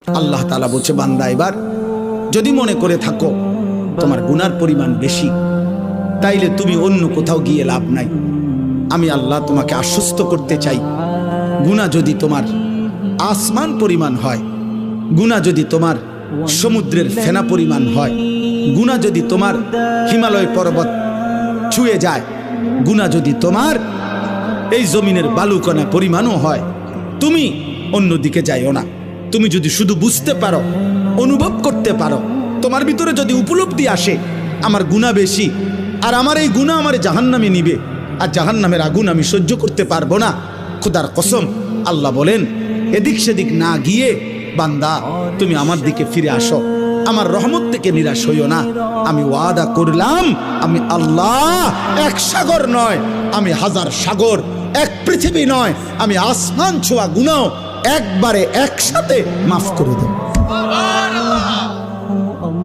আল্লাহ তাআলা বলছে, বান্দা এবার যদি মনে করে থাকো তোমার গুনার পরিমাণ বেশি, তাইলে তুমি অন্য কোথাও গিয়ে লাভ নাই। আমি আল্লাহ তোমাকে আশ্বস্ত করতে চাই, গুনাহ যদি তোমার আসমান পরিমাণ হয়, গুনাহ যদি তোমার সমুদ্রের ফেনা পরিমাণ হয়, গুনাহ যদি তোমার হিমালয় পর্বত ছুঁয়ে যায়, গুনাহ যদি তোমার এই জমিনের বালুকণা পরিমাণও হয়, তুমি অন্যদিকে যাইও না। তুমি যদি শুধু বুঝতে পারো, অনুভব করতে পারো, তোমার ভিতরে যদি উপলব্ধি আসে আমার গুনাহ বেশি, আর আমার এই গুনাহ আমার জাহান্নামে নিবে, আর জাহান্নামের আগুন আমি সহ্য করতে পারবো না, খোদার কসম আল্লাহ বলেন এদিক সেদিক না গিয়ে বান্দা তুমি আমার দিকে ফিরে আসো, আমার রহমত থেকে নিরাশ হইও না। আমি ওয়াদা করলাম, আমি আল্লাহ এক সাগর নয়, আমি হাজার সাগর, এক পৃথিবী নয়, আমি আসমান ছোঁয়া গুনাহ একবারে একসাথে মাফ করে দেব।